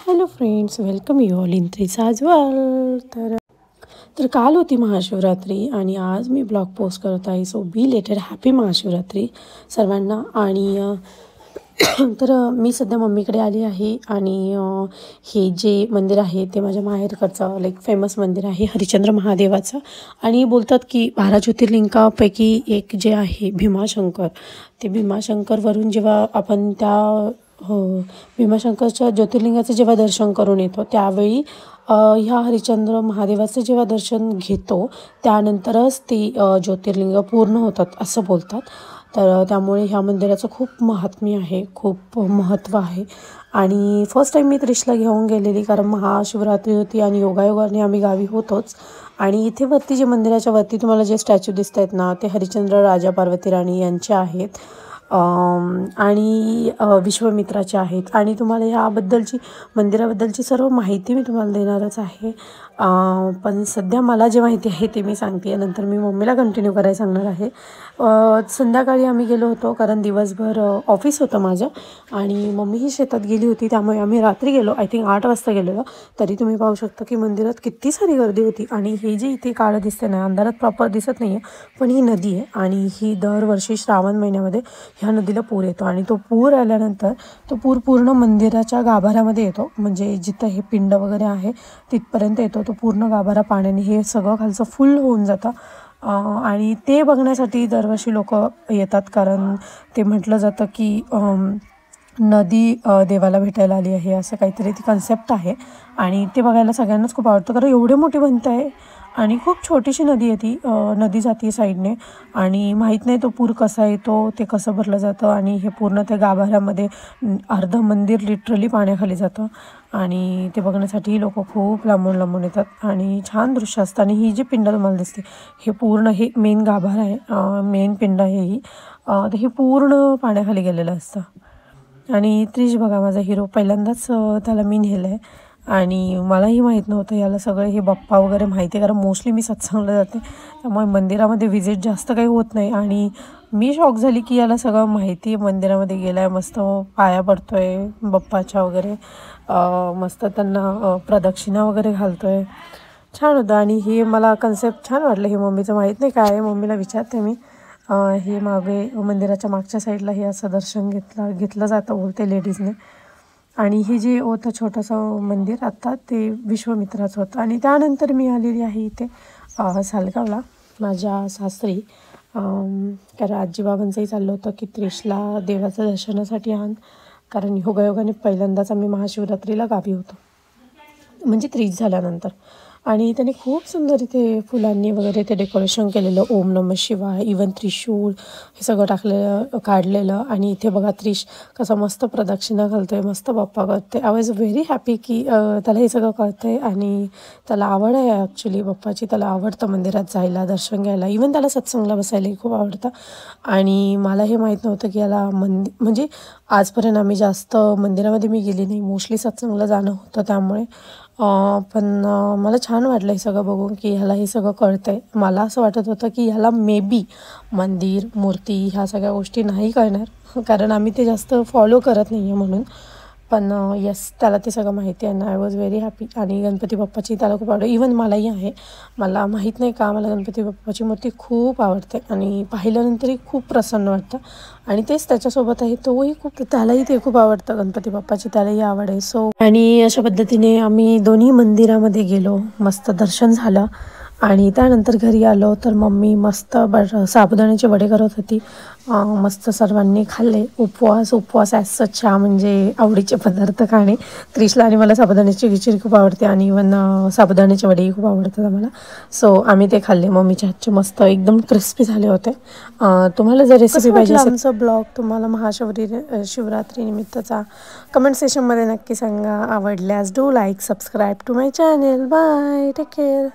Hello friends, welcome you all in त्रिसाज world. तर काल होती महाशिवरात्री आणि आज मी ब्लॉग पोस्ट करत आहे. सो बिलेटेड हॅपी महाशिवरात्री सर्वांना. आणि तर मी सध्या मम्मीकडे आली आहे आणि हे जे मंदिर आहे ते माझ्या माहेरकडचं लाईक फेमस मंदिर आहे हरिश्चंद्र महादेवाचं. आणि बोलतात की 12 ज्योतिर्लिंगापैकी एक जे आहे भीमाशंकर, ते भीमाशंकरवरून जेव्हा आपण त्या भीमाशंकरच्या ज्योतिर्लिंगाचं जेव्हा दर्शन करून येतो त्यावेळी ह्या हरिश्चंद्र महादेवाचं जेव्हा दर्शन घेतो त्यानंतरच ते ज्योतिर्लिंग पूर्ण होतात असं बोलतात. तर त्यामुळे ह्या मंदिराचं खूप महात्म्य आहे, खूप महत्त्व आहे. आणि फर्स्ट टाईम मी त्रिशला घेऊन गेलेली, कारण महाशिवरात्री होती आणि योगायोगाने आम्ही गावी होतोच. आणि इथे वरती जे मंदिराच्या वरती तुम्हाला जे स्टॅच्यू दिसत आहेत ना, ते हरिश्चंद्र राजा पार्वती राणी यांचे आहेत आणि विश्वामित्राचे आहेत. आणि तुम्हाला ह्याबद्दलची मंदिराबद्दलची सर्व माहिती मी तुम्हाला देणारच आहे. पण सध्या मला जे माहिती आहे ते मी सांगते, नंतर मी मम्मीला कंटिन्यू करायला सांगणार आहे. संध्याकाळी आम्ही गेलो होतो, कारण दिवसभर ऑफिस होतं माझं आणि मम्मीही शेतात गेली होती, त्यामुळे आम्ही रात्री गेलो. आय थिंक 8 वाजता गेलेलो. तरी तुम्ही पाहू शकता की मंदिरात किती सारी गर्दी होती. आणि हे जे इथे काळं दिसते ना, अंधारात प्रॉपर दिसत नाही आहे, पण ही नदी आहे आणि ही दरवर्षी श्रावण महिन्यामध्ये ह्या नदीला पूर येतो. आणि तो पूर आल्यानंतर तो पूर पूर्ण मंदिराच्या गाभाऱ्यामध्ये येतो, म्हणजे जिथं हे पिंड वगैरे आहे तिथपर्यंत येतो. तो पूर्ण गाभारा पाण्याने हे सगळं खालचं फुल होऊन जातं. आणि ते बघण्यासाठी दरवर्षी लोक येतात, कारण ते म्हटलं जातं की नदी देवाला भेटायला आली आहे, असं काहीतरी ती कन्सेप्ट आहे. आणि ते बघायला सगळ्यांनाच खूप आवडतं, कारण एवढे मोठी बनत आहे आणि खूप छोटीशी नदी आहे ती. नदी जाते साईडने आणि माहीत नाही तो पूर कसा येतो, ते कसं भरलं जातं. आणि हे पूर्ण त्या गाभाऱ्यामध्ये अर्धं मंदिर लिटरली पाण्याखाली जातं आणि ते बघण्यासाठी लोक खूप लांबून लांबून येतात आणि छान दृश्य असतं. आणि ही जी पिंड तुम्हाला दिसते, हे पूर्ण हे मेन गाभारा आहे, मेन पिंड आहे ही. तर हे पूर्ण पाण्याखाली गेलेलं असतं. आणि त्रिश बघा, माझा हिरो, पहिल्यांदाच त्याला मी नेलं आहे आणि मलाही माहीत नव्हतं याला सगळं हे बाप्पा वगैरे माहिती आहे, कारण मोस्टली मी सत्संगला जाते, त्यामुळे मंदिरामध्ये व्हिजिट जास्त काही होत नाही. आणि मी शॉक झाली की याला सगळं माहिती आहे. मंदिरामध्ये गेला आहे, मस्त पाया पडतो आहे बाप्पाच्या वगैरे, मस्त त्यांना प्रदक्षिणा वगैरे घालतो आहे. छान होतं. आणि हे मला कन्सेप्ट छान वाटलं. हे मम्मीचं माहीत नाही काय आहे, मम्मीला विचारते मी. हे मागे मंदिराच्या मागच्या साईडला हे असं दर्शन घेतलं जातं बोलते लेडीजने. आणि हे जे होतं छोटंसं मंदिर आत्ता, ते विश्वामित्राचं होतं. आणि त्यानंतर मी आलेली आहे इथे सालगावला माझ्या सासरी, कारण आजीबाबांचंही चाललं होतं की त्रिशला देवाच्या दर्शनासाठी आण, कारण योगायोगाने पहिल्यांदाच आम्ही महाशिवरात्रीला गावी होतो, म्हणजे त्रिश झाल्यानंतर. आणि त्याने खूप सुंदर इथे फुलांनी वगैरे ते डेकोरेशन केलेलं, ओम नमः शिवाय, इवन त्रिशूळ हे सगळं काढलेलं. आणि इथे बघा त्रिश कसं मस्त प्रदक्षिणा घालतो आहे, मस्त बाप्पा करते. आय वॉज व्हेरी हॅपी की त्याला हे सगळं कळतं आहे आणि त्याला आवड आहे ॲक्च्युली बाप्पाची. त्याला आवडतं मंदिरात जायला, दर्शन घ्यायला, इवन त्याला सत्संगला बसायलाही खूप आवडतं. आणि मला हे माहीत नव्हतं की याला म्हणजे आजपर्यंत आम्ही जास्त मंदिरामध्ये मी गेली नाही, मोस्टली सत्संगला जाणं होतं त्यामुळे. पण मला छान वाटलं हे सगळं बघून की ह्याला हे सगळं कळतं आहे. मला असं वाटत होतं की ह्याला मे बी मंदिर, मूर्ती ह्या सगळ्या गोष्टी नाही कळणार, कारण आम्ही ते जास्त फॉलो करत नाही आहे म्हणून. पण येस, त्याला ते सगळं माहिती आहे ना. I was very happy. आणि गणपती बाप्पाची त्याला खूप आवडते, इवन मलाही आहे. मला माहीत नाही का, मला गणपती बाप्पाची मूर्ती खूप आवडते आणि पाहिल्यानंतरही खूप प्रसन्न वाटतं. आणि तेच त्याच्यासोबत आहे, तोही खूप, त्यालाही ते खूप आवडतं गणपती बाप्पाची, त्यालाही आवड आहे. सो आणि अशा पद्धतीने आम्ही दोन्ही मंदिरामध्ये गेलो, मस्त दर्शन झालं. आणि त्यानंतर घरी आलो तर मम्मी मस्त साबुदाण्याचे वडे करत होती, मस्त सर्वांनी खाल्ले. उपवास ॲज सच म्हणजे आवडीचे पदार्थ खाणे. त्रिशला आणि मला साबुदाण्याची खिचडी खूप आवडते आणि इवन साबुदाण्याचे वडेही खूप आवडतात आम्हाला. सो आम्ही ते खाल्ले. मम्मीच्या हातचे मस्त एकदम क्रिस्पी झाले होते. तुम्हाला जर रेसिपी पाहिजे आमचा ब्लॉग तुम्हाला शिवरात्री निमित्तचा कमेंट सेशनमध्ये नक्की सांगा. आवडल्यास do like, subscribe to my channel. Bye, take care.